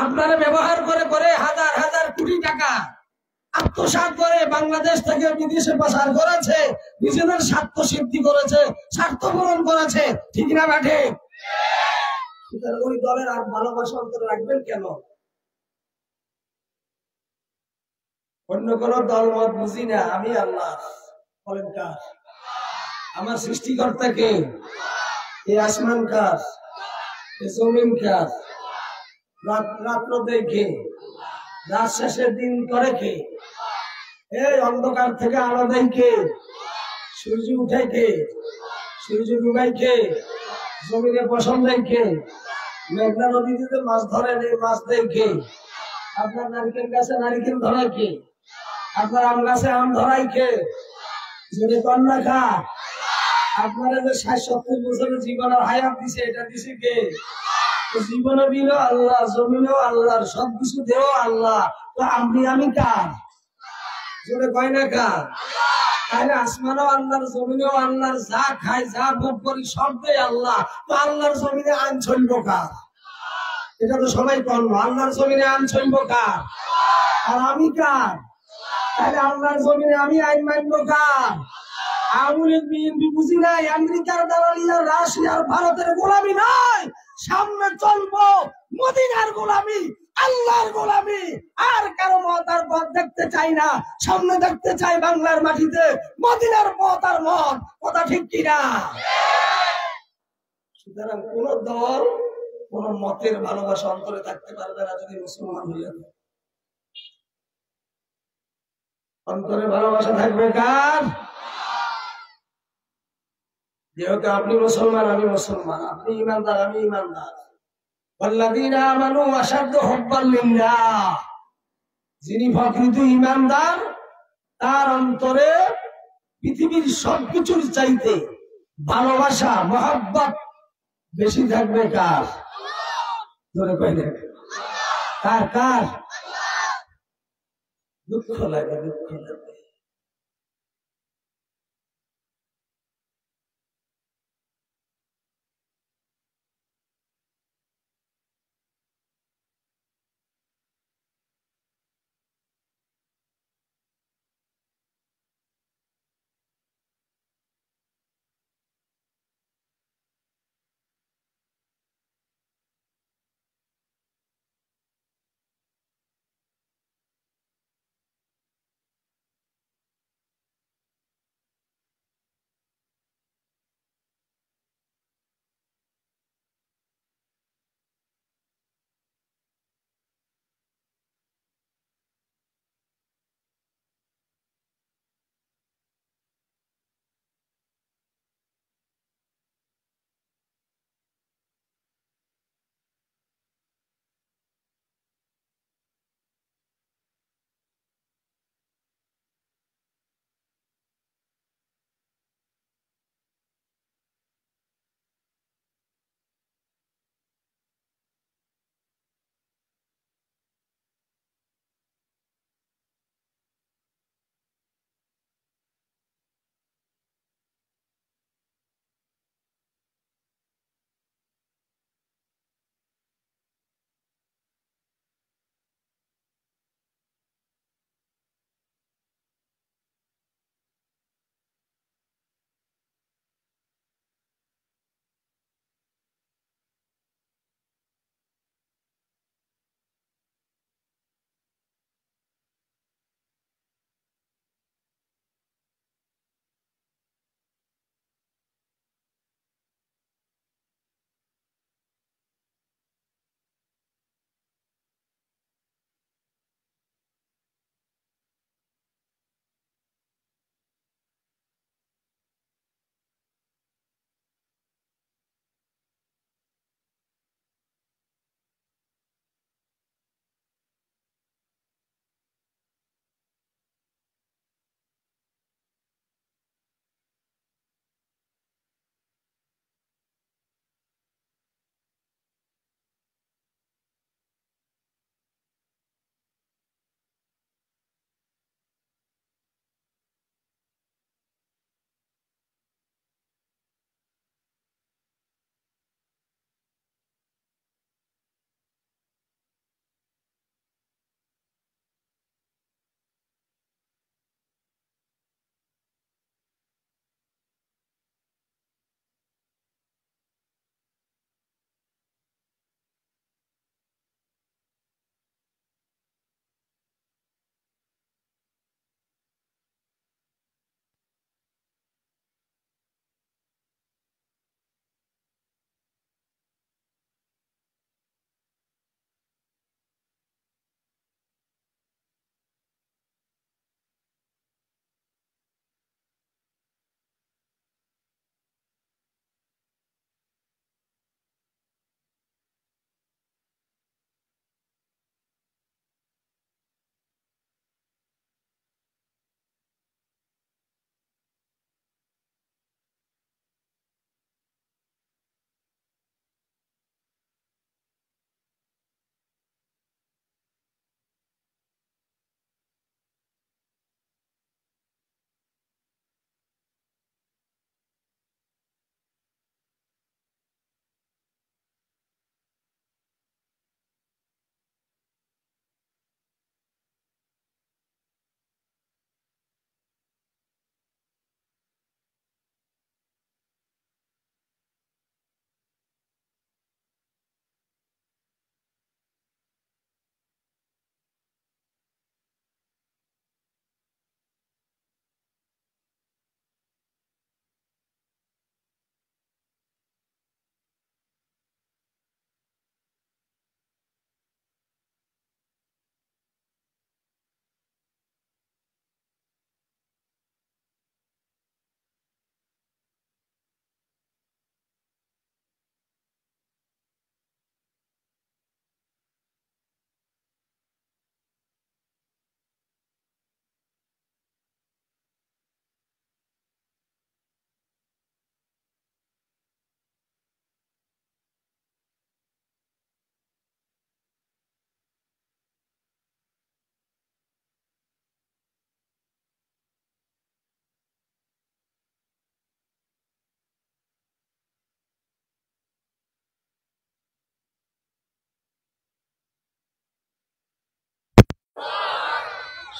আপনারা ব্যবহার করে করে হাজার হাজার কোটি টাকা আত্মসাৎ করে বাংলাদেশ থেকে বিদেশে পাচার করেছে, নিজেদের স্বার্থ সিদ্ধি করেছে, স্বার্থ পূরণ করেছে, ঠিক না ব্যাঠে? ওই দলের আর ভালোবাসা অন্তরে রাখবেন কেন? অন্য কোন দল মত বুঝি না, আমি আল্লাহ। বলেন কার? আমার সৃষ্টিকর্তা কে? এই আসমান কার? এই জমিন কার? রাত্র দেখে রাত শেষের দিন করে কে? এই অন্ধকার থেকে আলো দেয় কে? সূর্য উঠে কে? সূর্য ডুবাই কে? জমিনে ফসল দেয় কে? মেঘনা নদীতে মাছ ধরেন, এই মাছ দেয় কে? আপনার নারকেল গাছে নারিকেল ধরায় কে? আপনার আম গাছে আম ধরাই কে? যদি কন্যা খা আপনারা যে ৬০-৭০ বছরের জীবনের হায়াত দিছে, এটা দিছে কে? জীবনে দিল আল্লাহ, জমিনেও আল্লাহর, সবকিছু দেও আল্লাহ। তো আমি কার? জোরে কয় না কার? তাহলে আসমানও আল্লাহর, জমিনেও আল্লাহর, যা খাই যা ভোগ করি সব দেয় আল্লাহ। তো আল্লাহর জমিনে আইন চলবো কার? এটা তো সবাই করলো। আল্লাহর জমিনে আইন চলবো কার? আর আমি কার? তাহলে আল্লাহর জমিনে আমি আইন মানবো কার? আওয়ামী বিএনপি বুঝি নাই, আমেরিকার দালালিয়া, রাশিয়ার, ভারতের গোলামি নাই। সামনে চলবো মদিনার গোলামি, আল্লাহর গোলামি। আর কারো মত আর পথ দেখতে চাই না, সামনে দেখতে চাই বাংলার মাটিতে মদিনার পথ আর মত। কথা ঠিক কিনা? সুতরাং কোন দল কোন মতের ভালোবাসা অন্তরে থাকতে পারবে না যদি মুসলমান হইয়া থাকে। অন্তরে ভালোবাসা থাকবে কার? যেহেতু আপনি মুসলমান, আমি মুসলমান, আপনি ইমানদার, আমি ইমানদার। ওয়াল্লাযীনা আমানু আশাদ্দু হুব্বান লিল্লাহ। যিনি প্রকৃত ইমানদার তার অন্তরে পৃথিবীর সবকিছুর চাইতে ভালোবাসা, মহব্বত বেশি থাকবে কার? ধরে কইলে কার? কার? দুঃখ লাগে, দুঃখ লাগে।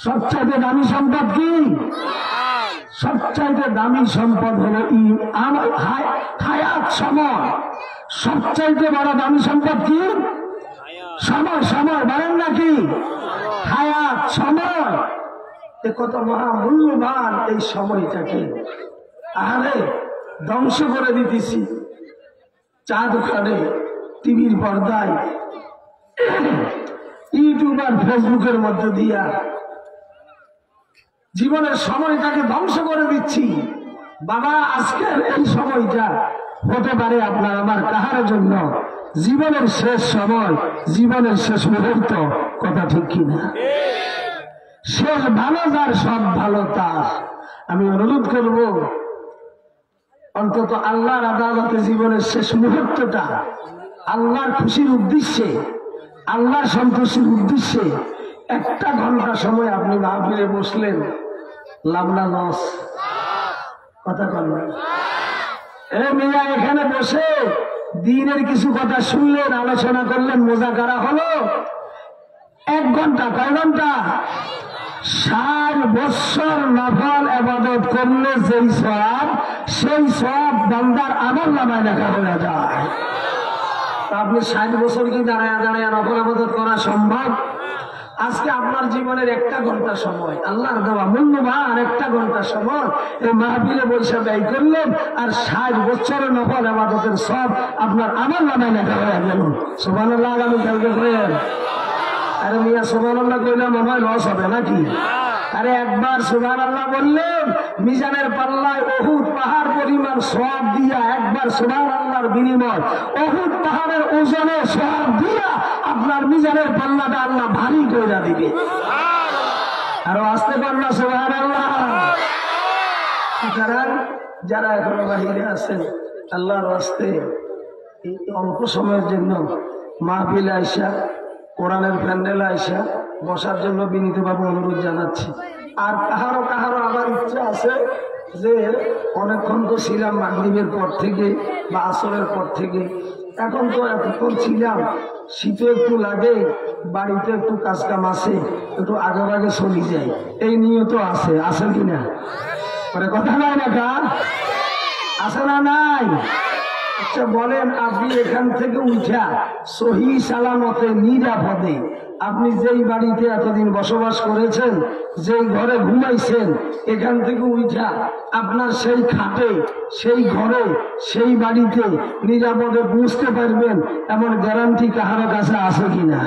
সবচাইতে দামি সম্পদ কি? সবচাইতে দামি সম্পদ হলো হায়াত, সময়। সবচাইতে বড় দামি সম্পদ কি? সময়। সময় বলেন নাকি? হায়াত, সময়। কত মহামূল্যবান এই সময়টাকে আরে ধ্বংস করে দিতেছি। চা দোকানে, টিভির পর্দায়, ইউটিউব আর ফেসবুকের মধ্যে দিয়া জীবনের সময়টাকে ধ্বংস করে দিচ্ছি। বাবা, আজকের এই সময়টা হতে পারে আপনার আমার কাহার জন্য জীবনের শেষ সময়, জীবনের শেষ মুহূর্ত। কথা ঠিক কিনা? শেষ ভালো যার, সব ভালো তার। আমি অনুরোধ করব, অন্তত আল্লাহর আদালতে জীবনের শেষ মুহূর্তটা আল্লাহর খুশির উদ্দেশ্যে, আল্লাহর সন্তুষ্টির উদ্দেশ্যে 1 ঘন্টা সময় আপনি মাহফিলে বসলেন, লাভ না লস? কথা বলবেন? মিয়া এখানে বসে দিনের কিছু কথা শুনলেন, আলোচনা করলেন, মোজাকারা হলো 1 ঘন্টা। কয় ঘন্টা? 60 বছর নফল ইবাদত করলে যেই সওয়াব, সেই সওয়াব বান্দার আমলনামায় লেখা হয়ে যায়। আপনি 60 বছর কি দাঁড়ায় দাঁড়ায় নফল ইবাদত করা সম্ভব? আজকে আপনার জীবনের 1 ঘন্টা সময়, আল্লাহর দেওয়া মূল্যবান 1 ঘন্টা সময় এই মাহফিলে বসে ব্যয় করলেন, আর 60 বছরের নফল ইবাদতের সব আপনার আমলনামায় লেখা হয়ে গেল। সুবহানাল্লাহ। আমি কালকে কইলেন, আরে মিয়া সুবহানাল্লাহ কইলে মনে হয় লস হবে নাকি? আরে একবার সুবহানাল্লাহ বললেন, মিজানের পাল্লায় উহুদ পাহাড় পরিমাণ সওয়াব দিয়া, একবার সুবহানাল্লাহর বিনিময় উহুদ পাহাড়ের ওজনে সওয়াব দিয়া আপনার মিজানের পাল্লাটা আল্লাহ ভারী কইরা দিবে। আরো আসতে পারনা সুবহানাল্লাহ। সুতরাং যারা এখনো বাহিরে আছেন, আল্লাহর রাস্তে এই অল্প সময়ের জন্য মাহফিলে আইসা, কোরআনের প্যান্ডেলে আইসা বসার জন্য বিনীতভাবে অনুরোধ জানাচ্ছি। আর কাহারো আবার ইচ্ছা আছে যে অনেকক্ষণ তো ছিলাম মাগরিবের পর থেকে বা আসরের পর থেকে, এখন তো এতক্ষণ ছিলাম, শীতে একটু লাগে, বাড়িতে একটু কাজ কাম আছে, একটু আগে আগে চলে যায়, এই নিয়ে তো আছে। আছে কিনা? মানে কথা নাই না কা? আছে না নাই? আচ্ছা বলেন, আপনি এখান থেকে উঠা সহি সালামতে নিরাপদে আপনি যেই বাড়িতে এতদিন বসবাস করেছেন, যেই ঘরে ঘুমাইছেন, এখান থেকে উঠা আপনার সেই খাটে, সেই ঘরে, সেই বাড়িতে নিরাপদে বুঝতে পারবেন এমন গ্যারান্টি কাহারো কাছে আছে কিনা?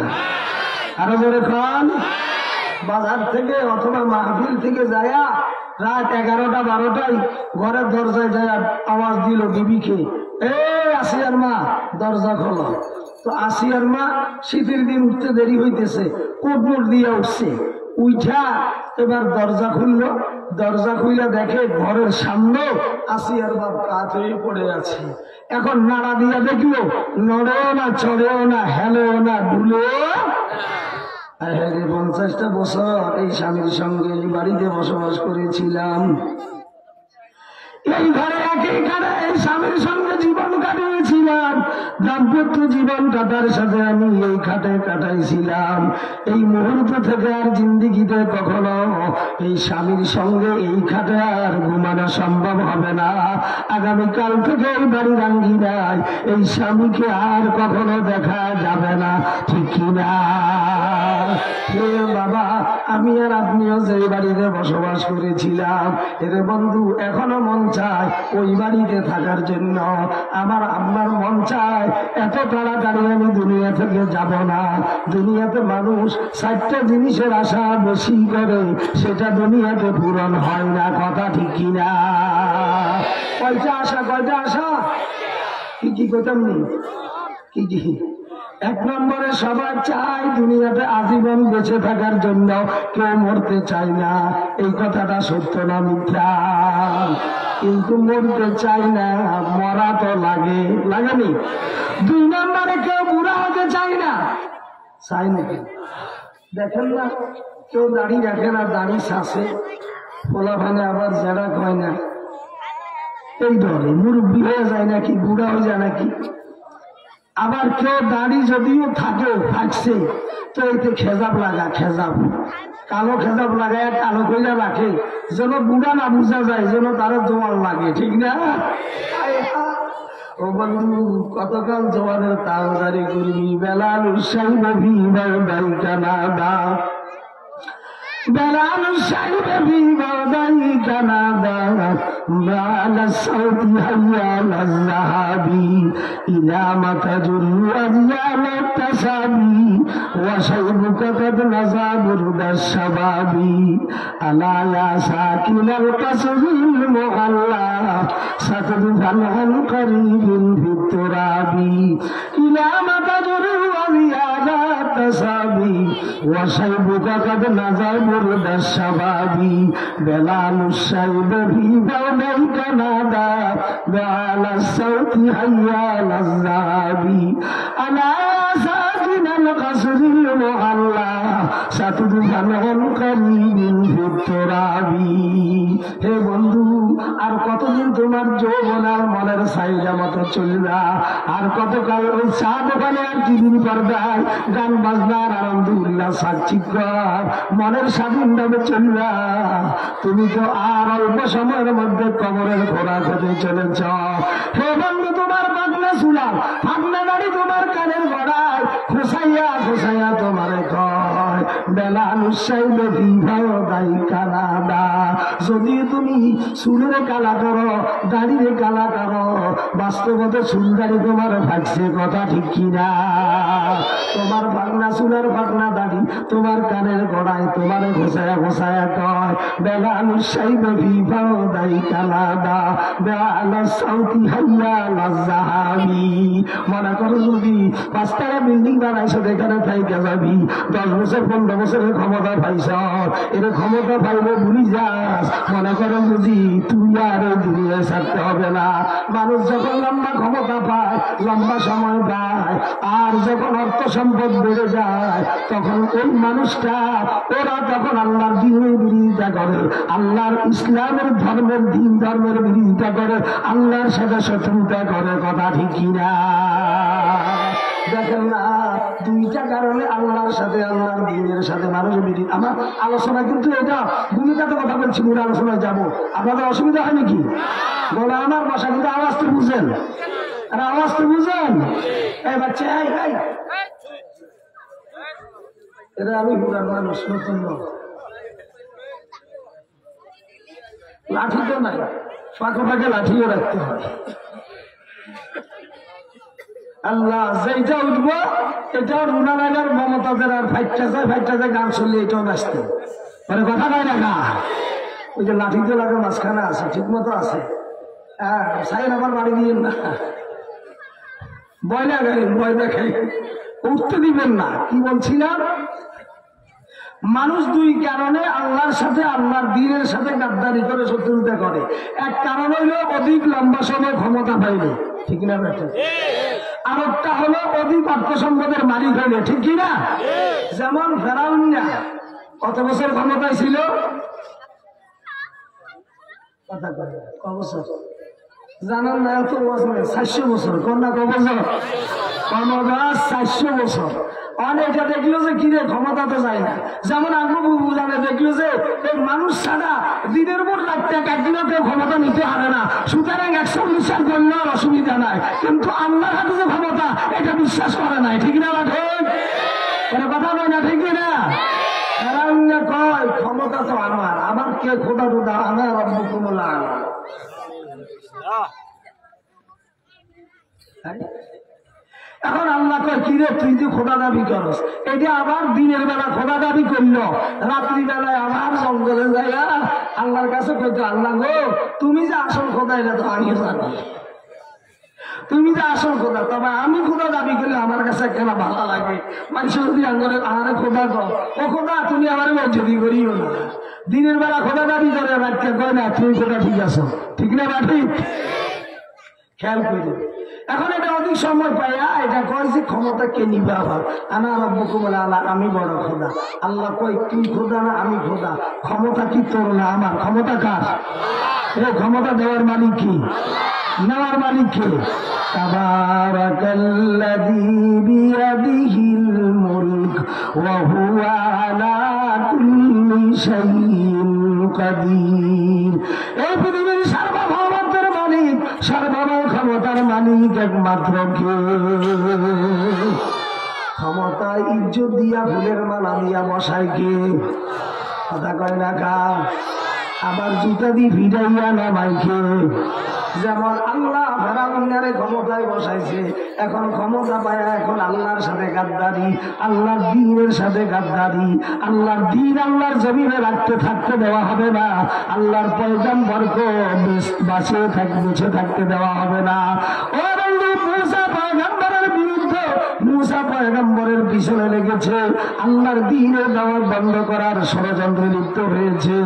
আরো জোরে খান। বাজার থেকে অথবা মাহফিল থেকে যায়া রাত 11টা 12টায় ঘরের দরজায় যায় আওয়াজ দিল বিবিকে, আসিয়ার মা দরজা খোলো। তো আসিয়ার মা শীতের দিন উঠতে দেরি হইতেছে, কোটমোট দিয়ে উঠছে, উঠা এবার দরজা খুললো। দরজা খুইলা দেখে ঘরের সামনে আসিয়ার বাপ কাত হয়ে পড়ে আছে। এখন নাড়া দিয়া দেখলো, নড়েও না, চড়েও না, হেলেও না, ডুলেও। 50টা বছর এই স্বামীর সঙ্গে এই বাড়িতে বসবাস করেছিলাম, এই ঘরে একই ঘরে এই স্বামীর সঙ্গে জীবন কাটিয়েছিলাম, দাম্পত্য জীবনটা তার সাথে আমি এই খাটে কাটাইছিলাম। এই মুহূর্ত থেকে আর জিন্দিগিতে কখনো এই স্বামীর সঙ্গে এই খাটে আর ঘুমানো সম্ভব হবে না। আগামীকাল থেকে এই বাড়ির আঙ্গিনায় এই স্বামীকে আর কখনো দেখা যাবে না, ঠিক কিনা? বাবা, আমি আর আপনিও যে বাড়িতে বসবাস করেছিলাম, এর বন্ধু এখনো মন চায় ওই বাড়িতে থাকার জন্য। আমার আপনার মন চায় এত তাড়াতাড়ি আমি দুনিয়া থেকে যাব না। দুনিয়াতে মানুষ 4টা জিনিসের আশা বেশি করে, সেটা দুনিয়াতে পূরণ হয় না। কথা ঠিক কিনা? কয়টা আশা? কয়টা আশা? কি কইতাম নি? কি 1 নম্বরে সবাই চায় দুনিয়াতে আজীবন বেঁচে থাকার জন্য, কেউ মরতে চায় না। এই কথাটা সত্য না মিথ্যা? কিন্তু মরতে চায় না, মরা তো লাগে, লাগেনি? 2 নম্বরে কেউ বুড়া হতে চায় না। চাই নাকি? দেখেন না, কেউ দাড়ি রাখে না, দাড়ি শাসে, পোলাপানে আবার জেরা হয় না, এই ধরে মুরব্বী হয়ে যায় নাকি, বুড়া হয়ে যায় নাকি। আবার কেউ দাড়ি যদিও থাকে থাকছে, তো এতে খেজাব লাগা, খেজাব কালো খেতাব লাগায় কালো কইরা রাখে, যেন বুড়া না বুঝা যায়, যেন তারা জোয়ান লাগে, ঠিক না? ও বন্ধু, কতকাল জোয়ানের তালদারি করবি? বেলাল সাহেব ভিবার কানাডা, বেলাল সাহেব ভিবার কানাডা, বাল সাউতি হাইয়াল যাহাবি ইলা মাতাজুল ওয়াজিয়াল তাসাবি ওয়া শাইবুকা কাদ নাযাবুর দাশাবাবি আলা ইয়া সাকিনাল কাসরিল মুআল্লা সাতদুফাল আন করিবিন ফিতরাবি ইলা মাতাজুল ওয়াজিয়াল তাসাবি ওয়া শাইবুকা কাদ নাযাবুর দাশাবাবি বেলাল সাহেব ভিবার কানাডা, বাল সাউতি হাইয়াল যাহাবি আলা সাকিনাল কাসরিল মুআল্লা সাতদুফাল আন করিবিন ফিতরাবি। হে বন্ধু, আর কতদিন তোমার যৌবন আর মনের চাহিদা মতো চলবা? আর কতকাল ওই চা দোকানে আর টিভির পর্দায় গান বাজনার আনন্দ উল্লাস সাক্ষিকর মনের স্বাধীন ভাবে চলবা? তুমি তো আর অল্প সময়ের মধ্যে কবরের ঘোড়া খেতে চলেছ। হে বন্ধু, তোমার পাগলা চুলা পাগলা দাড়ি তোমার কানের গড়ায় খোসাইয়া খোসাইয়া তোমারে কয় বেলাল সাহেব ভিবার কানাডা। যদি তুমি চুলের কালা করো, দাড়িরে কালা করো, বাস্তবতে চুল দাড়ি তোমার ভাগছে, কথা ঠিক কিনা? তোমার পাগলা চুলার পাগলা দাড়ি তোমার কানের গড়ায় তোমারে ঘোষায়া ঘোষায়া কয় বেলাল সাহেব ভিবার কানাডা, বেলাল সাউতি হাইয়াল যাহাবি। মনে করো যদি 5তলা বিল্ডিং বানাইছো, এখানে থাইকা যাবি, 10 বছর 15 বছরের ক্ষমতা পাইছ, এর ক্ষমতা পাইলে ভুলি যাস। মনে করো যদি তুই আর দুনিয়ায় ছাড়তে হবে না। মানুষ যখন লম্বা ক্ষমতা পায়, লম্বা সময় পায়, আর যখন অর্থ সম্পদ বেড়ে যায়, তখন ওই মানুষটা ওরা তখন আল্লাহর দিনের বিরোধিতা করে, আল্লাহর ইসলামের ধর্মের দিন ধর্মের বিরোধিতা করে, আল্লাহর সাথে শত্রুতা করে, কথা ঠিক কিনা? দেখেন না, দুইটা কারণে আল্লাহর সাথে আল্লাহর দিনের সাথে মানুষ বিরোধী। আমার আলোচনা কিন্তু এটা ভূমিকাতে কথা বলছি, মূল আলোচনায় যাবো। আপনাদের অসুবিধা হয় নাকি? বলে আমার বাসা কিন্তু আওয়াজ তো বুঝেন, আর আওয়াজ তো বুঝেন। এই বাচ্চা, এটা আমি বুড়ার মানুষ, নতুন লাঠি তো নাই, ফাঁকে ফাঁকে লাঠিও রাখতে হয়। আল্লাহ যেটা উঠবো এটা রুনা লাগার মমতাদের আর ফাইটটা যায় গান শুনলে এটাও ব্যস্ত মানে কথা নাই না। ওই যে লাঠি তো লাগে মাঝখানে আছে, ঠিক মতো আছে। হ্যাঁ, সাইন আমার বাড়ি দিয়েন না, বয়লা গাড়ি বয়লা খাই উঠতে দিবেন না। কি বলছিলাম? মানুষ দুই কারণে আল্লাহর সাথে আল্লাহর দ্বীনের সাথে গাদ্দারি করে, শত্রুতা করে। এক কারণ হইলো অধিক লম্বা সময় ক্ষমতা পাইলে, ঠিক না বেটা? আর একটা হলো অধিক অর্থ সম্পদের মালিক হইলে, ঠিক কিনা? যেমন ফেরাউন কত বছর ক্ষমতায় ছিল? জানার না, এত বছর 400 বছর। কন্যা ক বছর? 400 বছর। অনেকে দেখলো যে কিরে ক্ষমতা তো যায় না। যেমন আগ্রহ জানে দেখলো যে এই মানুষ ছাড়া দিনের পর রাখতে কাটলেও কেউ ক্ষমতা নিতে পারে না, সুতরাং 100 বিশ্বাস করলেও আর অসুবিধা নাই। কিন্তু আল্লাহর হাতে যে ক্ষমতা, এটা বিশ্বাস করে নাই, ঠিক না? ঠিক কথা বলে না, ঠিক না? কয় ক্ষমতা তো আমার, আমার কে খোদা টোদা, আমার রব্বুকুমুল্লাহ আ'লা। এখন আল্লাহ কয় কিরে তুই যে খোদা দাবি করস, এটা আবার দিনের বেলা খোদা দাবি করলো, রাত্রি বেলায় আবার জঙ্গলে যায় আল্লাহর কাছে কইতো আল্লাহ গো তুমি যে আসল খোদা এটা তো আমিও জানি, তুমি যে আসল খোদা, তবে আমি খোদা দাবি করলে আমার কাছে কেন ভালো লাগে। মানুষ যদি আঙ্গরে আরে খোদা কর, ও খোদা তুমি আমার মর্যাদি করিও না। দিনের বেলা খোদা দাবি করে, রাতকে কয় না তুমি খোদা ঠিক আছো, ঠিক না? বা ঠিক খেয়াল করি। এখন এটা অধিক সময় পাইয়া এটা কয় যে ক্ষমতা কে নিবে আবার, আনা রব্বুকুমুল আ'লা, আমি বড় খোদা। আল্লাহ কয় তুই খোদা না আমি খোদা, ক্ষমতা কি তোর না আমার? ক্ষমতা কার? এই ক্ষমতা দেওয়ার মালিক কি? নেওয়ার মালিক কে? তাবারাকাল্লাযী বিয়াদিহিল মুলক ওয়া হুয়া আলা কুল্লি শাইইন কাদির। এই পৃথিবীর সার্বভৌমত্বের মালিক, সর্বময় ক্ষমতার মালিক একমাত্র কে? ক্ষমতা ইজ্জত দিয়া ফুলের মালা দিয়া বসায় কে? কথা কয় না কা? আবার জুতা দিয়ে ভিড়াইয়া নামায় কে? যেমন আল্লাহ ফেরাউনরে ক্ষমতায় বসাইছে, এখন ক্ষমতা পায়া এখন আল্লাহর সাথে গাদ্দারি, আল্লাহর দ্বীনের সাথে গাদ্দারি। আল্লাহর দ্বীন আল্লাহর জমিনে থাকতে দেওয়া হবে না, আল্লাহর পয়গম্বরকে বেঁচে থাকতে দেওয়া হবে না। ও বন্ধু, মুসা পয়গম্বরের বিরুদ্ধে, মুসা পয়গম্বরের পিছনে লেগেছে, আল্লাহর দ্বীনের দাওয়াত বন্ধ করার ষড়যন্ত্রে লিপ্ত হয়েছে।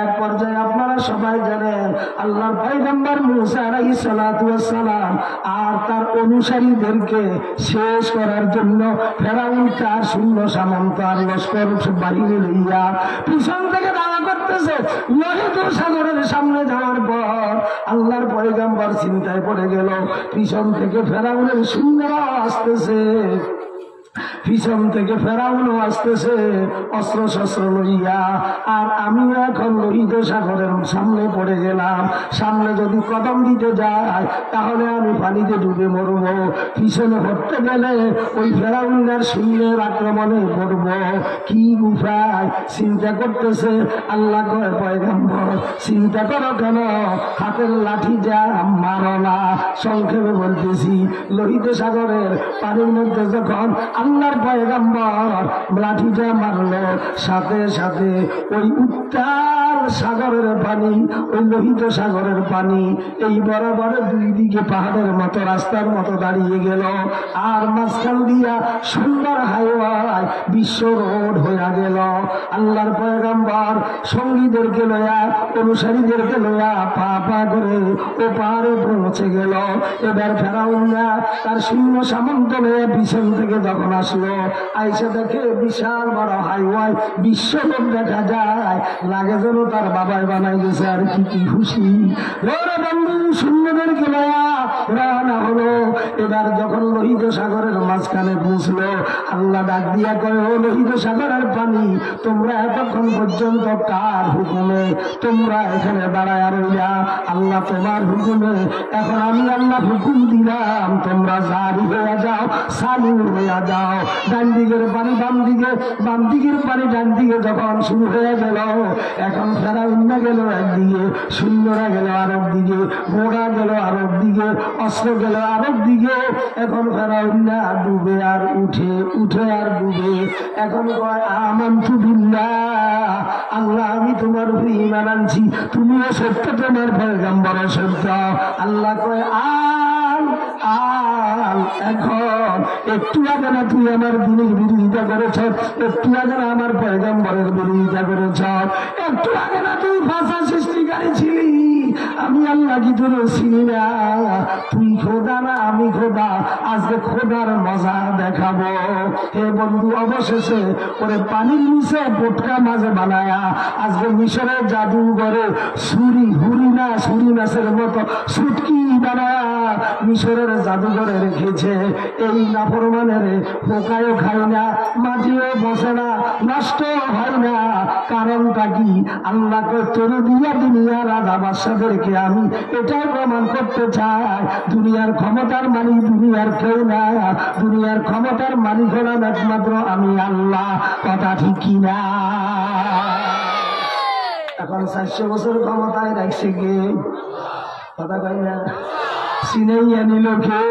এক পর্যায়ে আপনারা সবাই জানেন, আল্লাহর পয়গম্বর মুসা আলাইহিস সালাতু ওয়াস সালাম আর তার অনুসারীদেরকে শেষ করার জন্য ফেরাউন তার সৈন্য সামন্ত আর লস্কর বাহিনী লইয়া পিছন থেকে দাঁড়া করতেছে। লোহিত সাগরের সামনে যাওয়ার পর আল্লাহর পয়গম্বর চিন্তায় পড়ে গেল, পিছন থেকে ফেরাউনের সৈন্যরা আসতেছে, পিছন থেকে ফেরাউনও আসতেছে অস্ত্র শস্ত্র লইয়া, আর আমি এখন লোহিত সাগরের সামনে পড়ে গেলাম। সামনে যদি কদম দিতে যায় তাহলে আমি পানিতে ডুবে মরব, পিছনে হতে গেলে ওই ফেরাউনের সৈন্যের আক্রমণে পড়ব। কি উপায় চিন্তা করতেছে। আল্লাহ কয়, পয়গম্বর চিন্তা করো কেন, হাতের লাঠি যা মারো না। সংক্ষেপে বলতেছি, লোহিত সাগরের পানির মধ্যে যখন আল্লাহর পয়গম্বর লাঠিটা মারলো, সাথে সাথে ওই উত্তাল সাগরের পানি, ওই লোহিত সাগরের পানি এই বরাবর দুই দিকে পাহাড়ের মতো রাস্তার মতো দাঁড়িয়ে গেল, আর মাঝখান দিয়া সুন্দর হাইওয়ে বিশ্ব রোড হয়ে গেল। আল্লাহর পয়গম্বর সঙ্গীদেরকে লয়া, অনুসারীদেরকে লয়া পা পা করে ও পাহাড়ে পৌঁছে গেল। এবার ফেরাউনরা তার সৈন্য সামন্ত লয়ে পিছন থেকে যখন আসলো, আইসা দেখে বিশাল বড় হাইওয়ে বিশ্ব রোড দেখা যায়, লাগে যেন তার বাবাই বানাই গেছে। আর কি কি খুশি বন্ধু, সৈন্যদেরকে লয়া রওনা হলো। এবার যখন লোহিত সাগরের মাঝখানে পৌঁছলো, আল্লাহ ডাক দিয়া কয়, ও লোহিত সাগরের পানি, তোমরা এতক্ষণ পর্যন্ত কার হুকুমে তোমরা এখানে দাঁড়ায় রইলা? আল্লাহ তোমার হুকুমে। এখন আমি আল্লাহ হুকুম দিলাম, তোমরা জারি হয়ে যাও, চালু হয়ে যাও। ডান দিকের পানি বাম দিকে, বাম দিকের পানি ডান দিকে যখন শুরু হয়ে গেল, এখন ফেরাউন গেল একদিকে, সৈন্যরা গেল আরেক দিকে, ঘোড়া গেল আরেক দিকে, অস্ত্র গেল আরেক দিকে। এখন ফেরাউন ডুবে আর উঠে, উঠে আর ডুবে। এখন কয়, আমানতু বিল্লাহ, আল্লাহ আমি তোমার উপরে ঈমান আনছি, তুমিও সত্য, তোমার পয়গম্বর সত্য। আল্লাহ কয়, এখন একটু আগে না তুই আমার দিনের বিরোধিতা করেছ, একটু আগে না আমার পয়গম্বরের বিরোধিতা করেছ, একটু আগে না তুই ভাষা সৃষ্টিকারী ছিলি, আমি আল্লাহ কি তোর চিনি না? তুই খোদা না আমি খোদা, আজকে খোদার মজা দেখাবো। হে বন্ধু, অবশেষে ওরে পানির নিচে পোটকা মাঝে বানায়া আজকে মিশরের জাদুঘরে সুরি মাছের মতো সুটকি বানায়া মিশরের জাদুঘরে রেখেছে। এই নাফরমানের পোকায়ও খায় না, মাটিও বসে না, নষ্ট হয় না। কারণটা কি? আল্লাহ তোর দিয়া দুনিয়ার রাজা বাদশাদেরকে আমি এটাই প্রমাণ করতে চাই, দুনিয়ার ক্ষমতার মালিক দুনিয়ার কেউ না, দুনিয়ার ক্ষমতার মালিক হলাম একমাত্র আমি আল্লাহ। কথা ঠিক কিনা? এখন 400 বছর ক্ষমতায় রাখছে কে? কথা কই না? সিনাইয়া নিল কে?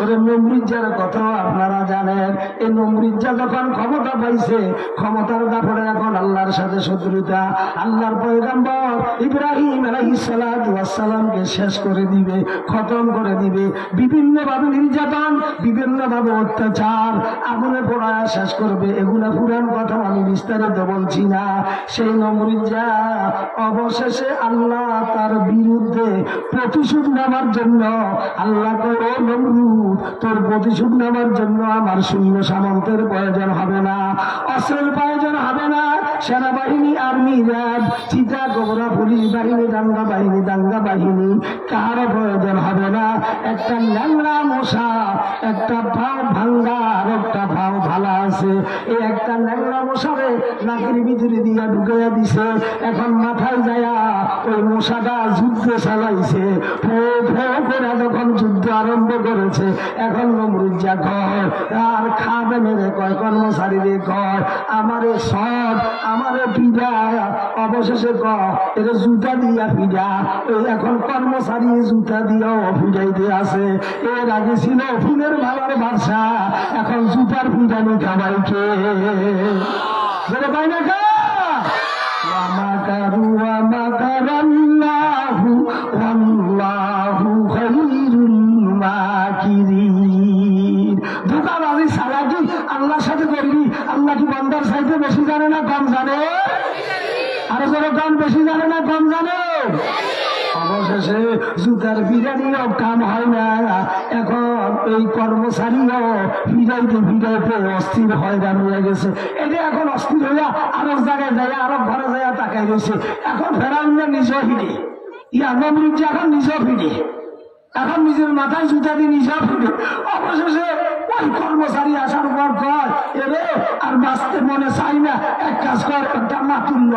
ওরে নমরুজ্জার কথা আপনারা জানেন। এই নমরুজ্জা যখন ক্ষমতা পাইছে, ক্ষমতার দাপটে এখন আল্লাহর সাথে শত্রুতা। আল্লাহর পয়গম্বর ইব্রাহিম আলাইহিস সালাতু ওয়াস সালামকে শেষ করে দিবে, খতম করে দিবে। বিভিন্ন ভাবে নির্যাতন, বিভিন্ন ভাবে অত্যাচার, আগুনে পোড়ায় শেষ করবে। এগুলা পুরাণ কথা, আমি বিস্তারিত বলছি না। সেই নমরুজ্জা অবশেষে আল্লাহ তার বিরুদ্ধে প্রতিশোধ নেওয়ার জন্য আল্লাহ কয়, ও নমরুদ, তোর প্রতিশোধ নেওয়ার জন্য আমার সৈন্য সামন্তের প্রয়োজন হবে না, অস্ত্রের প্রয়োজন হবে না, সেনাবাহিনী, আর্মি, র্যাব, চিতা, গোবরা, পুলিশ বাহিনী, দাঙ্গা বাহিনী কারো প্রয়োজন হবে না। একটা ল্যাংড়া মশা, একটা পাও ভাঙ্গা আর একটা পাও ভালা আছে, আছে, এই একটা ন্যাংরা মশারে নাকের ভিতরে দিয়া ঢুকাইয়া দিছে। এখন মাথায় যায়া ওই মশাটা যুদ্ধ চালাইছে, ফো ফো করে যখন যুদ্ধ আরম্ভ করেছে, এখন নমরুদ যা কয় আর খাবে মেরে কয় কর্মচারী রে কয় আমারে সব আমারে পিডা, অবশেষে কয় এটা জুতা দিয়া পিডা। ওই এখন কর্মচারী জুতা দিয়াও পিডাইতে আছে। এর আগে ছিল ফুলের ভাবার বাদশা, এখন জুতার পিডানি খাবাইকে বলে পাই না কা ওয়ামাকারু ওয়ামাকারাল্লাহু ওয়াল্লাহু খায়রুল মাকিরিন। ধোঁকাবাজি সালাকি আল্লাহর সাথে করবি, আল্লাহ কি বান্দার চাইতে বেশি জানে না কম জানে? আরো যারা কম বেশি জানে না কম জানে? অবশেষে জুতার বিরিয়ানিও কাম হয় না। এখন এই কর্মচারীও ফিরাইতে ফিরাইতে অস্থির হয়রান হয়ে গেছে। এটা এখন অস্থির হইয়া আরো জায়গায় যায়, আরো ঘরে যায় তাকাই রয়েছে। এখন ফেরাউন নিজেও ফিরে, ইয়া নমরুদ এখন নিজেও ফিরে, এখন নিজের মাথায় জুতা দিয়ে নিজেও ফিরে। অবশেষে ওই কর্মচারী আসার পর কয় এরে আর বাঁচতে মনে চাই না, এক কাজ কর একটা মাতুল্য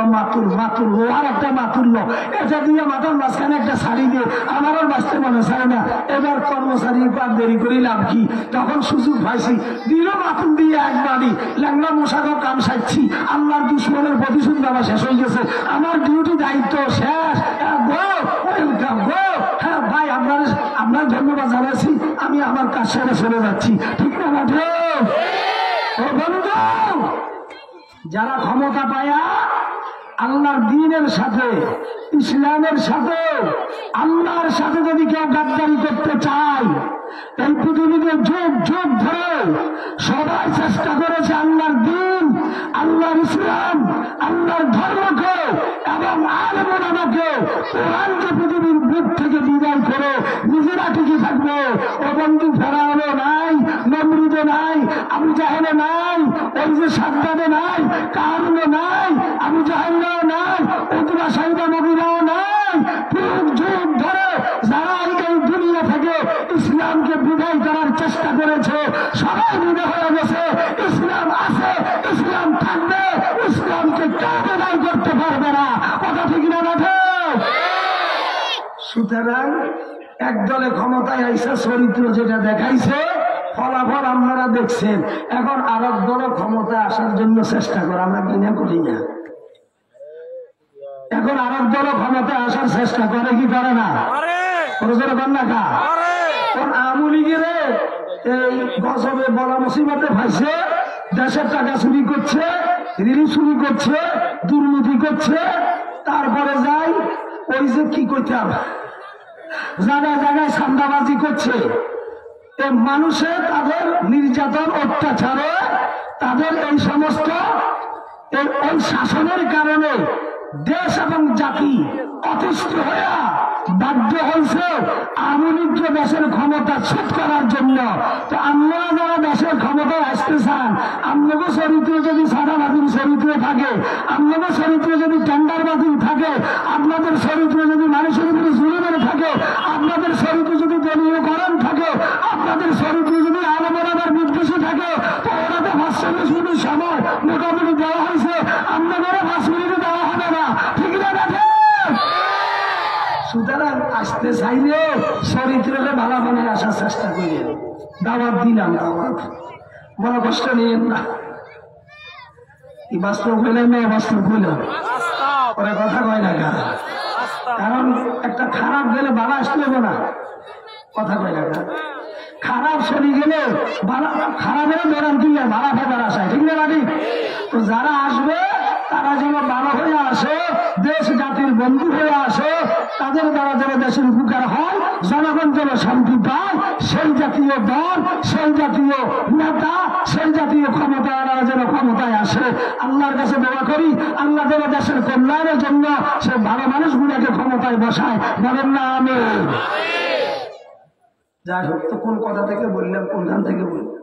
আর একটা মাতুল্য এটা দিয়ে মাথার মাঝখানে একটা শাড়ি দিয়ে, আমারও বাঁচতে মনে চাই না। এবার কর্মচারী পার দেরি করে লাভ কি, তখন সুযোগ পাইছি দিল মাতুল দিয়ে একবারই ল্যাংলা মশাকেও কাম সাইছি। আল্লাহর দুশ্মনের প্রতিশোধ দেওয়া শেষ হয়ে গেছে, আমার ডিউটি দায়িত্ব শেষ। হ্যাঁ ভাই আপনার ধন্যবাদ জানাচ্ছি, আমি আমার কাজ সেরে চলে যাচ্ছি। ঠিক না মাঠে বন্ধু, যারা ক্ষমতা পায়া আল্লাহর দ্বীনের সাথে ইসলামের সাথে আল্লাহর সাথে যদি কেউ গাদ্দারি করতে চায়, এই পৃথিবীতে যুগ যুগ ধরে সবাই চেষ্টা করেছে আল্লাহর দ্বীন, আল্লাহর ইসলাম, আল্লাহর ধর্মকে এবং আলেম ওলামাকে কোরআনকে পৃথিবীর বুক থেকে বিদায় করে নিজেরা টিকে থাকবে। ও বন্ধু, ফেরাউনও নাই, নমরুদও নাই, আবু জাহেলও নাই, ওই যে সাদ্দাদও নাই, কারুনও নাই, আবু জাহেলও নাই, উতবা সাইবা নবীরাও নাই। যুগ যুগ ধরে যারা এই দুনিয়া থেকে ইসলামকে বিদায় করার চেষ্টা করেছে সবাই বিদায় হয়ে গেছে। ইসলাম আছে, ইসলাম থাকবে, ইসলামকে কেউ বিদায় করতে পারবে না। কথা ঠিক না রাখে? সুতরাং একদলে ক্ষমতায় আইসা চরিত্র যেটা দেখাইছে ফলাফল আপনারা দেখছেন। এখন আর এক দলের ক্ষমতা আসার জন্য চেষ্টা করে, আমরা কিনা করি না। এখন আর এক দলের ক্ষমতা আসার চেষ্টা করে কি করে না? আওয়ামী লীগের এই গজবে বলা মুসিবতে ফাইছে, দেশের টাকা চুরি করছে, ঋণ চুরি করছে, দুর্নীতি করছে, তারপরে যাই ওই যে কি করতাম জায়গায় জায়গায় চাঁদাবাজি করছে। মানুষে তাদের নির্যাতন অত্যাচারে তাদের এই সমস্ত ওই শাসনের কারণে দেশ এবং জাতি অতিষ্ঠ হয়ে বাধ্য হয়েছে আওয়ামী লীগকে দেশের ক্ষমতা ছুট করার জন্য। তো আপনারা যারা দেশের ক্ষমতায় আসতে চান, আপনাদের চরিত্র যদি সাদাবাজির চরিত্র থাকে, আপনাদের চরিত্র যদি টেন্ডারবাজি থাকে, আপনাদের চরিত্র যদি মানুষের উপরে জুলুমের থাকে, আপনাদের চরিত্র যদি দলীয়করণ থাকে, আপনাদের চরিত্র যদি আলমের নির্দেশে থাকে, তো ওনাদের 5 মিনিট সময় মোটামুটি দেওয়া হয়েছে, আপনাদের 5 মিনিটে দেওয়া হবে না। ঠিক না? সুতরাং আসতে চাইলে চরিত্রকে ভালো বানায় আসার চেষ্টা করি। দাওয়াত দিলাম, দাওয়াত বড় কষ্ট নিয়েন না। বাস্তব হইলাম না অবাস্তব হইলাম, ওরা কথা কয় না। কারণ একটা খারাপ গেলে ভালো আসতে না, কথা কয় না। খারাপ শরীর গেলে খারাপের দৌড়ান তুললে ভালো ফেদার আসায়। ঠিক না? তো যারা আসবে তারা যেন ভালো হয়ে আসে, দেশ জাতির বন্ধু হয়ে আসে, তাদের দ্বারা যেন দেশের উপকার হয়, জনগণ যেন শান্তি পায়, সেই জাতীয় দল, সেই জাতীয় নেতা, সেই জাতীয় ক্ষমতাওয়ালা যেন ক্ষমতায় আসে। আল্লাহর কাছে দোয়া করি আল্লাহ যেন দেশের কল্যাণের জন্য সে ভালো মানুষগুলোকে ক্ষমতায় বসায়। বলেন না আমিন? যাই হোক, তো কোন কথা থেকে বললাম, কোনখান থেকে বললাম?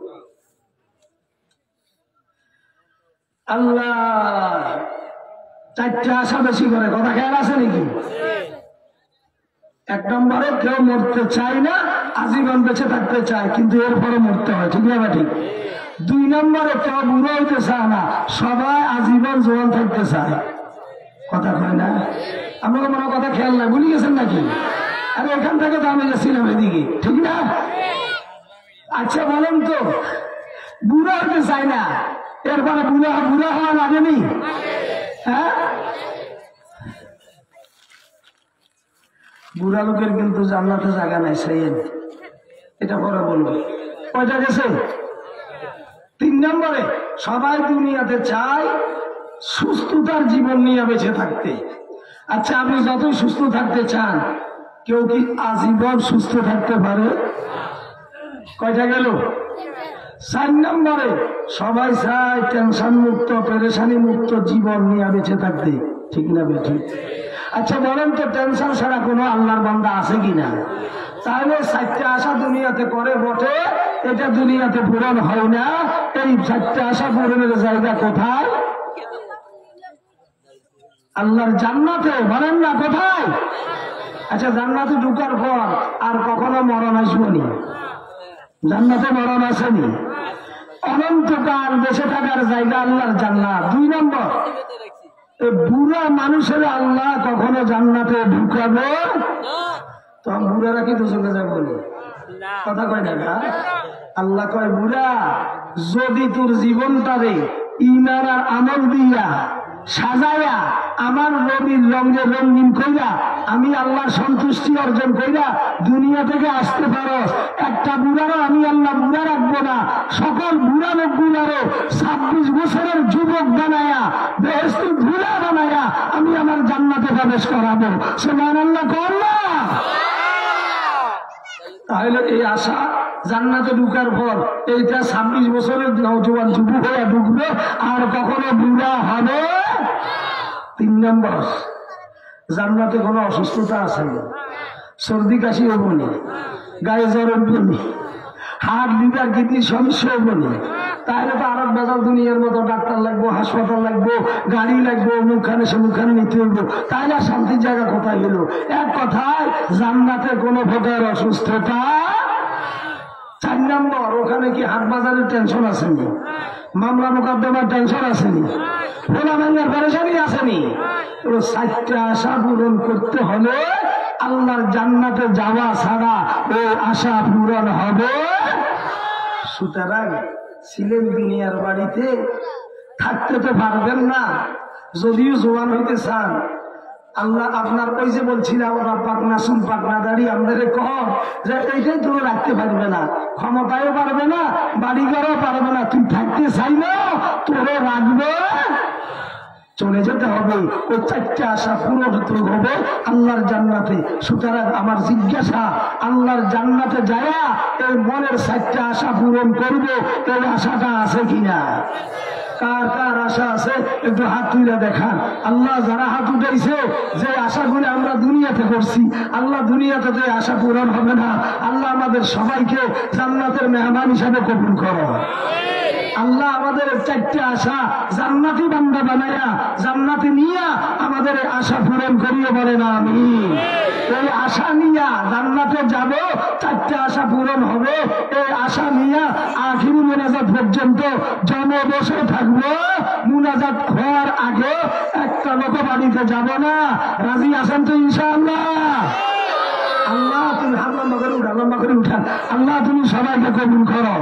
আল্লাহ 4টা আশা বেশি করে, কথা খেয়াল আছে নাকি? 1 নম্বরে কেউ মরতে চায় না, আজীবন বেঁচে থাকতে চায়, কিন্তু এরপরে মরতে হয়। ঠিক না? ঠিক। 2 নম্বরে কেউ বুড়ো হইতে চায় না, সবাই আজীবন জোয়ান থাকতে চায়। কথা কয় না? আপনাকে মনে কথা খেয়াল নাই, ভুলে গেছেন নাকি? আরে এখান থেকে তো আমি গেছিলাম এদিকে, ঠিক না? আচ্ছা বলেন তো, বুড়ো হতে চায় না, এরপরে বুড়ো হওয়া লাগেনি? হ্যাঁ, বুড়া লোকের কিন্তু জান্নাতে জায়গা নাই, সেই এটা পরে বলবো। কয়টা গেছে? 3 নম্বরে সবাই দুনিয়াতে চায় সুস্থতার জীবন নিয়ে বেঁচে থাকতে। আচ্ছা, আপনি যতই সুস্থ থাকতে চান, কেউ কি আজীবন সুস্থ থাকতে পারে? কয়টা গেল? 4 নম্বরে সবাই চায় টেনশন মুক্ত, পেরেশানি মুক্ত জীবন নিয়ে বেঁচে থাকতে, ঠিক না বেঠিক? আচ্ছা বলেন তো, টেনশন ছাড়া কোনো আল্লাহর বান্দা আছে কিনা? তাহলে 4টা আশা দুনিয়াতে করে বটে, এটা দুনিয়াতে পূরণ হয় না। এই 4টা আশা পূরণের জায়গা কোথায়? আল্লাহর জান্নাতে। বলেন না কোথায়? আচ্ছা, জান্নাতে ঢুকার পর আর কখনো মরণ আসবনি? জান্নাতে মরণ আসেনি, অনন্তকাল বেঁচে থাকার জায়গা আল্লাহর জান্নাত। 2 নম্বর, বুড়া মানুষের আল্লাহ কখনো জান্নাতে ঢুকাবে? তখন বুড়ারা কি দুজনে যাবে? কথা কয় না? আল্লাহ কয়, বুড়া যদি তোর জীবনটারে ঈমান আর আমল দিয়া সাজায়া আমার নবীর রঙে রঙিন কইরা আমি আল্লাহর সন্তুষ্টি অর্জন কইরা দুনিয়া থেকে আসতে পারো, একটা বুড়ারও আমি আল্লাহ বুড়া রাখবো না। সকল বুড়া লোকগুলারও 26 বছরের যুবক বানায়া, বেহেশতের ধুলা বানায়া আমি আমার জান্নাতে প্রবেশ করাবো। সুবহানাল্লাহ করলা। তাহলে এই আশা জান্নাতে ঢুকার পর এইটা 26 বছরের নওজোয়ান যুবক হয়ে ঢুকবে, আর কখনো বুড়া হবে? 3 নম্বর, জান্নাতে কোনো অসুস্থতা আছে না, সর্দি কাশি হবো না, গায়ে জ্বর উঠবো না, হার্ট লিভার কিডনির সমস্যা হবো না। তাহলে তো আরব বাজার দুনিয়ার মতো ডাক্তার লাগবো, হাসপাতাল লাগবো, গাড়ি লাগবো, মুখখানে সে মুখখানে নিতে হইব। তাহলে শান্তির জায়গা কোথায় গেল? এক কথায় জান্নাতে কোনো প্রকার অসুস্থতা। 4 নম্বর, ওখানে কি হাট বাজারের টেনশন আসেনি, মামলা মোকদ্দমার টেনশন আসেনি, ফোলা ভাঙ্গার পেরেশানি আসেনি। 4টা আশা পূরণ করতে হলে আল্লাহর জান্নাতে যাওয়া ছাড়া ওই আশা পূরণ হবে। সুতরাং ছিলেন দুনিয়ার বাড়িতে, থাকতে তো পারবেন না। যদিও জোয়ান হইতে চান, আল্লাহ আপনার ওই যে বলছিলাম ওরা পাকনা চুল পাকনা দাড়ি আমাদের কম, যে এইটাই তুমি রাখতে পারবে না, ক্ষমতায়ও পারবে না, বাড়িঘরও পারবে না। তুই থাকতে চাইলে তোরে রাখবে, চলে যেতে হবে। ওই 4টা আশা পূরণ হতে হবে আল্লাহর জান্নাতে। সুতরাং আমার জিজ্ঞাসা, আল্লাহর জান্নাতে যায়া এই মনের 4টা আশা পূরণ করবো, এই আশাটা আছে কিনা? কার কার আশা আছে একটু হাত তুলে দেখান। আল্লাহ যারা হাত উঠাইছে, যে আশাগুলো আমরা দুনিয়াতে করছি, আল্লাহ দুনিয়াতে যে আশা পূরণ হবে না, আল্লাহ আমাদের সবাইকে জান্নাতের মেহমান হিসাবে কবুল করো। আল্লাহ আমাদের 4টা আশা জান্নাতি বান্দা বানায়া জান্নাতে নিয়া আমাদের আশা পূরণ করিয়ে বলেন আমিন। এই আশা নিয়া জান্নাতে যাব, 4টা আশা পূরণ হবে। এই আশা নিয়া আখিরি মুনাজাত পর্যন্ত জমে বসে থাকবো। মুনাজাত হওয়ার আগে একটা লোক বাড়িতে যাব না। রাজি আছেন তো ইনশাআল্লাহ? আল্লাহ তুমি হাত লম্বা করে উঠান। আল্লাহ তুমি সবাইকে কবুল করো।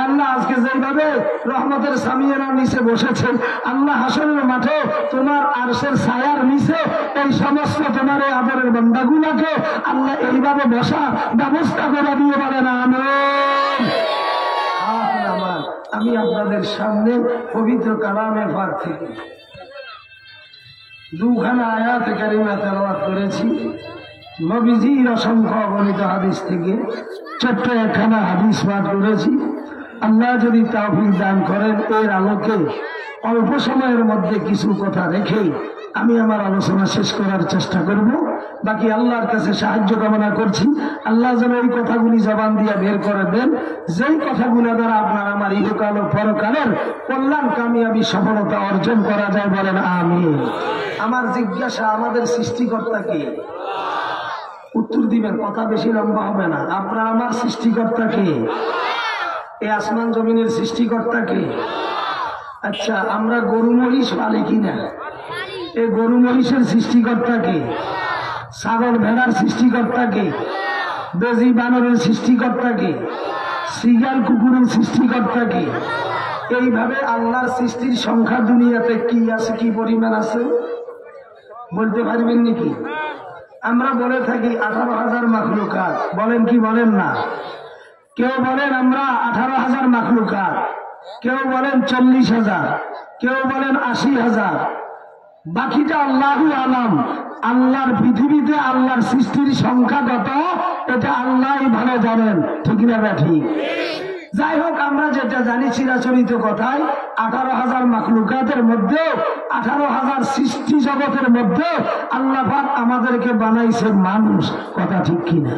আল্লাহ আজকে যেভাবে রহমতের সামিয়ানার নিচে বসেছে, আল্লাহ হাসরের মাঠে তোমার আরশের ছায়ার নিচে এই সমস্ত তোমার এই আদরের বান্দাগুলোকে আল্লাহ এইভাবে বসার ব্যবস্থা করে দিয়ে বলেন আমিন। আমি আপনাদের সামনে পবিত্র কালামে পাক থেকে 2খানা আয়াত কারিমা তেলাওয়াত করেছি। নবীজির অসংখ্য অগণিত হাদিস থেকে ছোট্ট একখানা হাদিস পাঠ করেছি। আল্লাহ যদি তাওফিক দান করেন, এর আলোকে অল্প সময়ের মধ্যে কিছু কথা রেখে আমি আমার আলোচনা শেষ করার চেষ্টা করব। বাকি আল্লাহর কাছে সাহায্য কামনা করছি। আল্লাহ যেন এই কথাগুলি জবান দিয়ে বের করে দেন, যেই কথাগুলো দ্বারা আপনার আমার ইহকাল ও পরকালের কল্যাণ কামিয়াবি সফলতা অর্জন করা যায় বলেন আমিন। আমার জিজ্ঞাসা, আমাদের সৃষ্টিকর্তা কে? উত্তর দিবেন, কথা বেশি লম্বা হবে না। আপনার আমার সৃষ্টিকর্তা কে? এই আসমান জমিনের সৃষ্টিকর্তা কে? আচ্ছা, আমরা গরু মহিষ পালি কিনা? এই গরু মহিষের সৃষ্টিকর্তা কে? ছাগল ভেড়ার সৃষ্টিকর্তা কে? বেজি বানরের সৃষ্টিকর্তা কে? শিয়াল কুকুরের সৃষ্টিকর্তা কে? এইভাবে আল্লাহর সৃষ্টির সংখ্যা দুনিয়াতে কি আছে, কি পরিমাণ আছে বলতে পারবেন নাকি? আমরা বলে থাকি 18,000 মাখলুকাত, বলেন কি বলেন না? কেউ বলেন আমরা 18,000 মাখলুকাত, কেউ বলেন 40,000, কেউ বলেন 80,000। বাকিটা আল্লাহু আলাম। আল্লাহর পৃথিবীতে আল্লাহর সৃষ্টির সংখ্যা কত এটা আল্লাহই ভালো জানেন, ঠিক না ঠিক? যাই হোক, আমরা যেটা জানি চিরাচরিত কথায় 18,000 মাখলুকাতের মধ্যে 18,000 সৃষ্টি জগতের মধ্যে আল্লাহ পাক আমাদেরকে বানাইছে মানুষ, কথা ঠিক কিনা?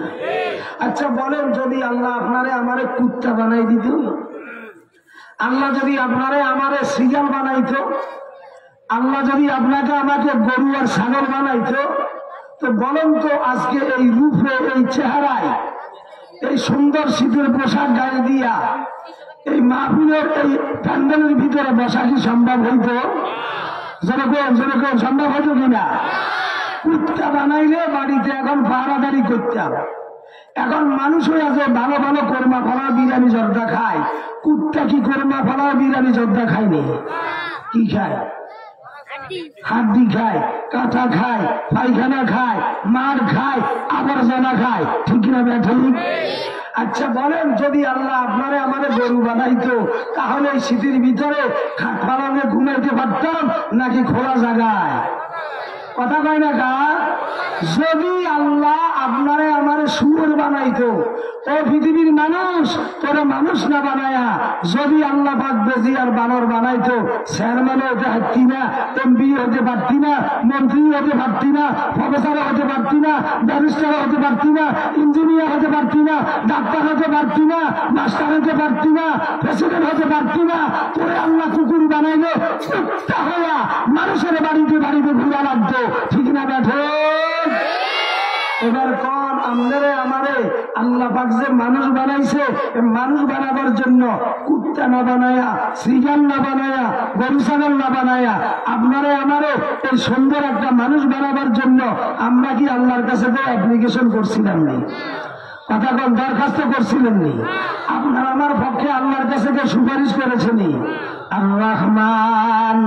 আচ্ছা বলেন, যদি আল্লাহ আপনারে আমারে কুত্তা বানাই দিত, আল্লাহ যদি আপনারে আমারে শিয়াল বানাইতো, আল্লাহ যদি আপনাকে আমাকে গরু আর ছাগল বানাইতো, তো বলেন তো আজকে এই রূপে, এই চেহারায়, এই সুন্দর শীতের পোশাক গায়ে দিয়া এই মাহফিলের এই প্যান্ডেলের ভিতরে বসা কি সম্ভব হইতো? যেরকম সম্ভব হইতো কিনা? কুত্তা বানাইলে বাড়িতে এখন পাহারাদারি করতাম। এখন মানুষ হয়ে আছে ভালো ভালো কোরমা ফলা বিরিয়ানি জর্দা খায়, কুত্তা কি কোরমা ফলা বিরিয়ানি জর্দা খায়নি? কি খায়? হাড্ডি খায়, কাঁটা খায়, পায়খানা খায়, মার খায়, আবর্জনা খায়, ঠিক না ঠিক? আচ্ছা বলেন, যদি আল্লাহ আপনারে আমাদের গরু বানাইতো তাহলে এই শীতের ভিতরে খাট পালনে ঘুমাইতে পারতাম নাকি খোলা জায়গায়? কথা কয় না কা? যদি আল্লাহ আপনারে আমারে শুয়োর বানাইতো, ও পৃথিবীর মানুষ, তোরা মানুষ না বানায়া যদি আল্লাহ পাক বেজি আর বানর বানাইতো, চেয়ারম্যান হতে পারতি না, এমপি হতে পারতি না, মন্ত্রী হতে পারতি না, প্রফেসর হতে পারতি না, ব্যারিস্টার হতে পারতি না, ইঞ্জিনিয়ার হতে পারতি না, ডাক্তার হতে পারতি না, মাস্টার হতে পারতি না, প্রেসিডেন্ট হতে পারতি না, তোরে আল্লাহ কুকুর বানাইলে কুত্তা হইয়া মানুষের বাড়িতে বাড়িতে ঘুরা লাগতো, ঠিক না ব্যাঠে? এবার কোন আমারে আল্লাহ পাক যে মানুষ বানাইছে, মানুষ বানাবার জন্য কুত্তা না বানায়া, শ্রীগান না বানায়া, গরু ছাগল না বানায়া আপনারে আমারে এই সুন্দর একটা মানুষ বানাবার জন্য আমরা কি আল্লাহর কাছে তো অ্যাপ্লিকেশন করছিলাম নি? কথা কোন দরখাস্ত করছিলেন নি? আপনার আমার পক্ষে আল্লাহর কাছে কে সুপারিশ করেছেনি? আর-রহমান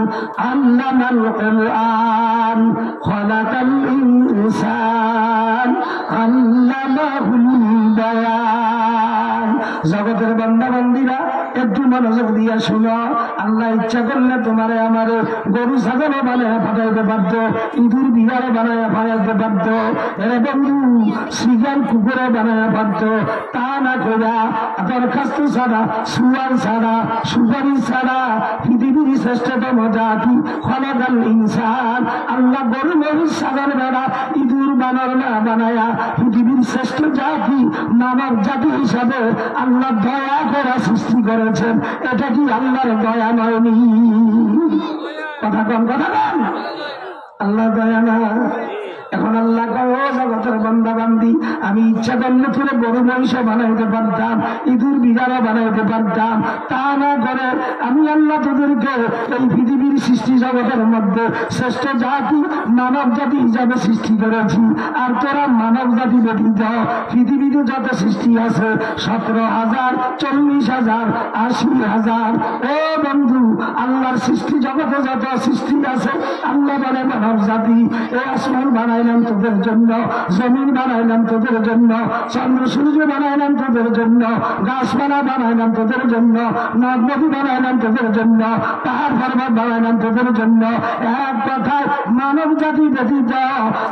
আল্লামাল কুরআন খালাকাল ইনসান আল্লামাহুল বায়ান। জগতের বান্দা বান্দীরা একটু মনোযোগ দিয়া শুনো। আল্লাহ ইচ্ছা করলে তোমারে আমারে গরু ছাগল বানায় পাঠাইতে পারত, ইঁদুর বিড়াল বানায় পাঠাইতে পারত, এর বন্ধু শিগাল কুকুরে বানায় পারত। তা না কইরা দরখাস্ত ছাড়া, সুয়ার ছাড়া, সুপারি ছাড়া পৃথিবীর শ্রেষ্ঠতম জাতি খলাকাল ইনসান, আল্লাহ গরু মহিষ ছাগল ভেড়া ইঁদুর বানর না বানায়া পৃথিবীর শ্রেষ্ঠ জাতি মানব জাতি হিসাবে আল্লাহ দয়া করা সৃষ্টি করেছেন। এটা কি আল্লাহর দয়া নয়নি? কথা কন, কথা কন, আল্লাহ দয়া না? এখন আল্লাহ ও জগতের বান্দা বান্দি, আমি ইচ্ছা করলে তোরে গরু মহিষ বানাইতে পারতাম, ইঁদুর বিড়াল বানাইতে পারতাম। তা না করে আমি আল্লাহ তোদেরকে এই পৃথিবীর সৃষ্টি জগতের মধ্যে শ্রেষ্ঠ জাতি মানব জাতি হিসাবে সৃষ্টি করেছি। আর তোরা মানব জাতি ব্যতীত পৃথিবীতে যত সৃষ্টি আছে 17,000, 40,000, 80,000। ও বন্ধু, আল্লাহর সৃষ্টি জগতে যত সৃষ্টি আছে আল্লাহ বলে মানব জাতি, এই আসমান বানাইলাম তোদের জন্য, জমিন বানাইলাম তোদের জন্য, চন্দ্র সূর্য বানাইলাম তোদের জন্য, গাছপালা বানাইলাম তোদের জন্য, নদ নদী বানাইলাম তোদের জন্য, পাহাড় পর্বত বানাইলাম তোদের জন্য। এক কথায় মানব জাতি ব্যতীত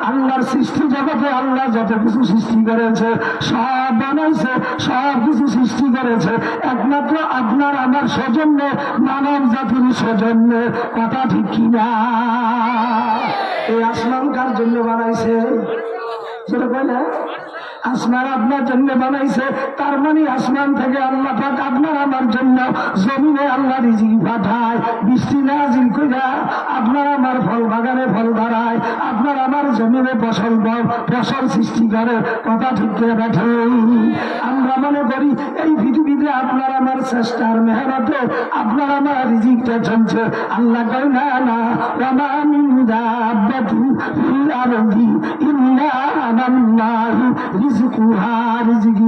আল্লাহর সৃষ্টি জগতে আল্লাহ যত কিছু সৃষ্টি করেছে সব বানাইছে, সব কিছু সৃষ্টি করেছে একমাত্র আপনার আমার সৌজন্যে, মানব জাতির সৌজন্যে। কথা ঠিক কিনা? এই আসমান কার জন্য বানাইছে? সেটা কয় না? আসমান আপনার জন্য বানাইছে, তার মানে আসমান থেকে আল্লাহ পাক আপনার আমার জন্য জমিনে আল্লাহ রিজিক পাঠায়, বৃষ্টি নাজিল কইরা আপনার আমার ফল বাগানে ফল ধরায়, আপনার আমার জমিনে ফসল সৃষ্টি করে। কথা ঠিক করে বেঠে? আমরা মনে করি এই পৃথিবীতে আপনার আমার চেষ্টার মেহনতে আপনার আমার রিজিকটা চলছে। আল্লাহ কয় না না, ওয়া মিন দাব্বাতিন ফিল আরদি ইল্লা আলাল্লাহি রিজকুহা। রিজিক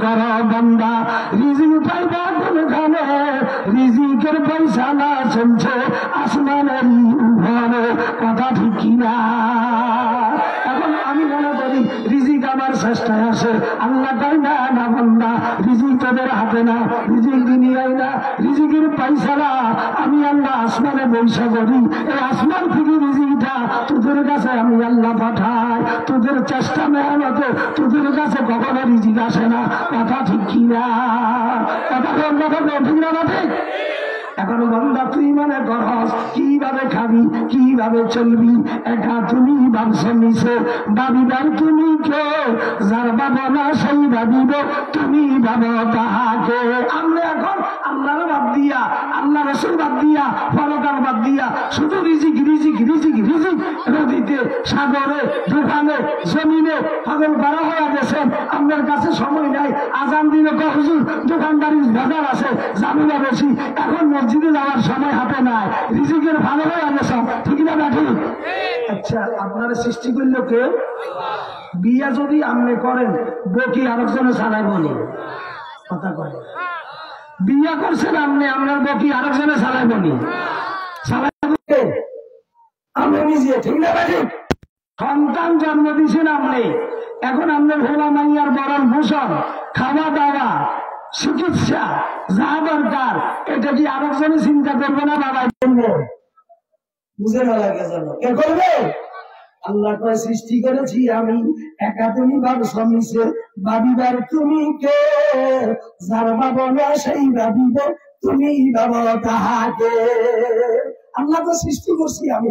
করো বান্দা, রিজিক পাইবা কোনখানে? রিজিকের পয়সা না চলছে আসমানের উপরে। কথা ঠিক কিনা? এখন আমি মনে করি রিজিক আমার চেষ্টায় আসে। আল্লাহ কয় না না বান্দা, রিজিক তোদের হাতে না, রিজিক দুনিয়ায় না, রিজিকের পয়সা না। আমি আল্লাহ আসমানে বৈশা করি, এই আসমান থেকে রিজিকটা তোদের কাছে আমি আল্লাহ পাঠাই। তোদের চেষ্টা মেহনতে তোদের কাছে কখনো রিজিক আসে না। কথা ঠিক কিনা? কথা ঠিক না? ঠিক। এখন বান্দা তুই মানে গরস, কিভাবে খাবি, কিভাবে চলবি? একা তুমি ভাবছ নিছে, ভাবিবার তুমি কে? যার ভাবো না সেই ভাবিব, তুমি ভাবো তাহাকে। আমরা এখন আল্লাহর বাদ দিয়া, আল্লাহ রসুল বাদ দিয়া, পরকাল বাদ দিয়া শুধু রিজিক রিজিক রিজিক রিজিক, নদীতে সাগরে দোকানে জমিনে পাগল পারা হয়ে গেছেন। আপনার কাছে সময় নাই। আজান দিনে হুজুর দোকানদারির বাজার আছে, জামিনা বেশি, এখন মসজিদে যাওয়ার সময় হাতে নাই, রিজিকের ভালো হয়ে গেছে। ঠিক না ঠিক? আচ্ছা, আপনারা সৃষ্টি করলো কে? বিয়া যদি আপনি করেন, বকি আরেকজনে চালাই বলি। কথা কয়, বিয়া করছেন আপনি, আপনার বকি আরেকজনে চালাই বলি। আপনি নিজে, ঠিক না ঠিক? সন্তান জন্ম দিয়েছেন আপনি, এখন আপনার ভোলা মাইয়ার বরণ ভূষণ, খাওয়া দাওয়া, চিকিৎসা যা দরকার, এটা কি আরেকজনে চিন্তা করবে না? বাবা বুঝে না লাগে জানো কে করবে? আল্লাহ কয় সৃষ্টি করেছি আমি, একা তুমি ভাবছ মিছে, ভাবিবার তুমি কে? যার ভাবো না সেই ভাবিব, তুমি ভাবো তাহাকে। আল্লাহ তো সৃষ্টি করছি আমি।